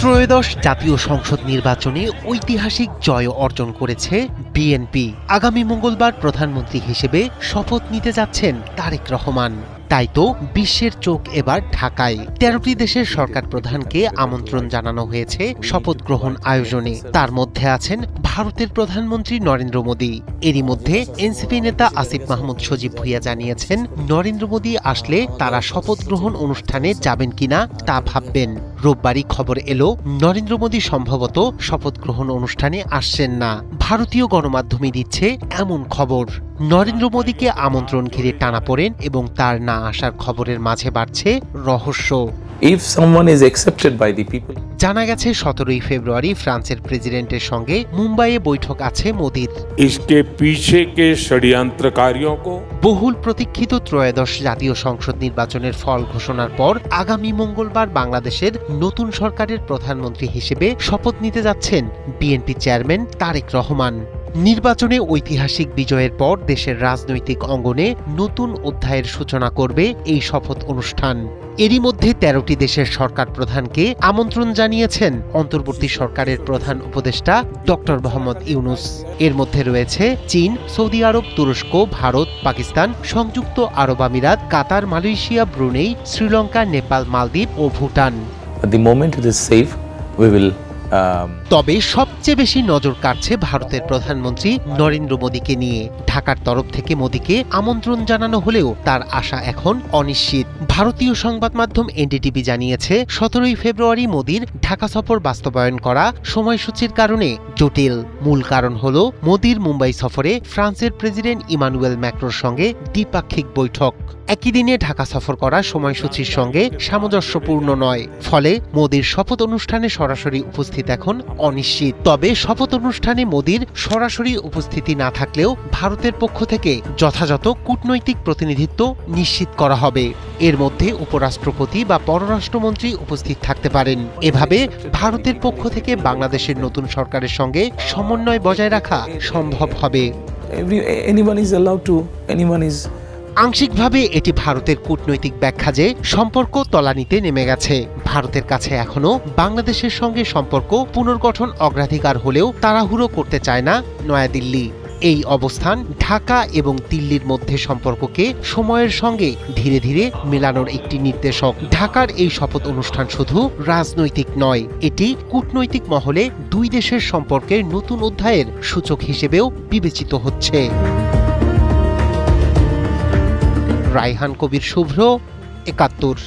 ত্রয়োদশ জাতীয় সংসদ নির্বাচনে ঐতিহাসিক জয় অর্জন করেছে বিএনপি। আগামী মঙ্গলবার প্রধানমন্ত্রী হিসেবে শপথ নিতে যাচ্ছেন তারেক রহমান। তাই তো বিশ্বের চোখ এবার ঢাকায়। 13টি দেশের সরকার প্রধানকে আমন্ত্রণ জানানো হয়েছে শপথ গ্রহণ আয়োজনে। তার মধ্যে আছেন ভারতের প্রধানমন্ত্রী নরেন্দ্র মোদী। এরই মধ্যে এনসিপি নেতা আসিফ মাহমুদ সজীব ভুঁইয়া জানিয়েছেন, নরেন্দ্র মোদী আসলে তারা শপথ গ্রহণ অনুষ্ঠানে যাবেন কিনা তা ভাববেন। রোববারই খবর এলো, নরেন্দ্র মোদী সম্ভবত শপথ গ্রহণ অনুষ্ঠানে আসছেন না। ভারতীয় গণমাধ্যমে দিচ্ছে এমন খবর। নরেন্দ্র মোদীকে আমন্ত্রণ ঘিরে টানাপোড়েন এবং তার না আসার খবরের মাঝে বাড়ছে রহস্য। If someone is accepted by the people, জানা গেছে 17ই ফেব্রুয়ারি ফ্রান্সের প্রেসিডেন্টের সঙ্গে মুম্বাইয়ে বৈঠক আছে মোদীর। इसके पीछे के षड्यंत्रकारियों को বহুল প্রতীক্ষিত ত্রয়োদশ জাতীয় সংসদ নির্বাচনের ফল ঘোষণার পর আগামী মঙ্গলবার বাংলাদেশের নতুন সরকারের প্রধানমন্ত্রী হিসেবে শপথ নিতে যাচ্ছেন বিএনপি চেয়ারম্যান তারেক রহমান। নির্বাচনে ঐতিহাসিক বিজয়ের পর দেশের রাজনৈতিক অঙ্গনে নতুন অধ্যায়ের সূচনা করবে এই শপথ অনুষ্ঠান। এরই মধ্যে 13টি দেশের সরকার প্রধানকে আমন্ত্রণ জানিয়েছেন অন্তর্বর্তী সরকারের প্রধান উপদেষ্টা ডক্টর মোহাম্মদ ইউনূস। এর মধ্যে রয়েছে চীন, সৌদি আরব, তুরস্ক, ভারত, পাকিস্তান, সংযুক্ত আরব আমিরাত, কাতার, মালয়েশিয়া, ব্রুনেই, শ্রীলঙ্কা, নেপাল, মালদ্বীপ ও Bhutan. at the moment it is safe, we will তবে সবচেয়ে বেশি নজর কাড়ছে ভারতের প্রধানমন্ত্রী নরেন্দ্র মোদীকে নিয়ে। ঢাকার তরফ থেকে মোদীকে আমন্ত্রণ জানানো হলেও তার আশা এখন অনিশ্চিত। ভারতীয় সংবাদ মাধ্যম এনডিটিভি জানিয়েছে, 17ই ফেব্রুয়ারি মোদীর ঢাকা সফর বাস্তবায়ন করা সময়সূচির কারণে জটিল। মূল কারণ হল মোদীর মুম্বাই সফরে ফ্রান্সের প্রেসিডেন্ট ইমানুয়েল ম্যাক্রোর সঙ্গে দ্বিপাক্ষিক বৈঠক। একই দিনে ঢাকা সফর করা সময়সূচির সঙ্গে সামঞ্জস্যপূর্ণ নয়। ফলে মোদীর শপথ অনুষ্ঠানে সরাসরি উপস্থিত এখন অনিশ্চিত। তবে শপথ অনুষ্ঠানে মোদীর সরাসরি উপস্থিতি না থাকলেও ভারতের পক্ষ থেকে যথাযথ কূটনৈতিক প্রতিনিধিত্ব নিশ্চিত করা হবে। এর মধ্যে উপরাষ্ট্রপতি বা পররাষ্ট্রমন্ত্রী উপস্থিত থাকতে পারেন। এভাবে ভারতের পক্ষ থেকে বাংলাদেশের নতুন সরকারের সঙ্গে সমন্বয় বজায় রাখা সম্ভব হবে। আংশিকভাবে এটি ভারতের কূটনৈতিক ব্যাখ্যা যে সম্পর্ক তলানিতে নেমে গেছে। ভারতের কাছে এখনো বাংলাদেশের সঙ্গে সম্পর্ক পুনর্গঠন অগ্রাধিকার হলেও তাড়াহুড়ো করতে চায় না নয়াদিল্লি। এই অবস্থান ঢাকা এবং দিল্লির মধ্যে সম্পর্ককে সময়ের সঙ্গে ধীরে ধীরে মেলানোর একটি নির্দেশক। ঢাকার এই শপথ অনুষ্ঠান শুধু রাজনৈতিক নয়, এটি কূটনৈতিক মহলে দুই দেশের সম্পর্কের নতুন অধ্যায়ের সূচক হিসেবেও বিবেচিত হচ্ছে। রায়হান কবির শুভ্র, ৭১।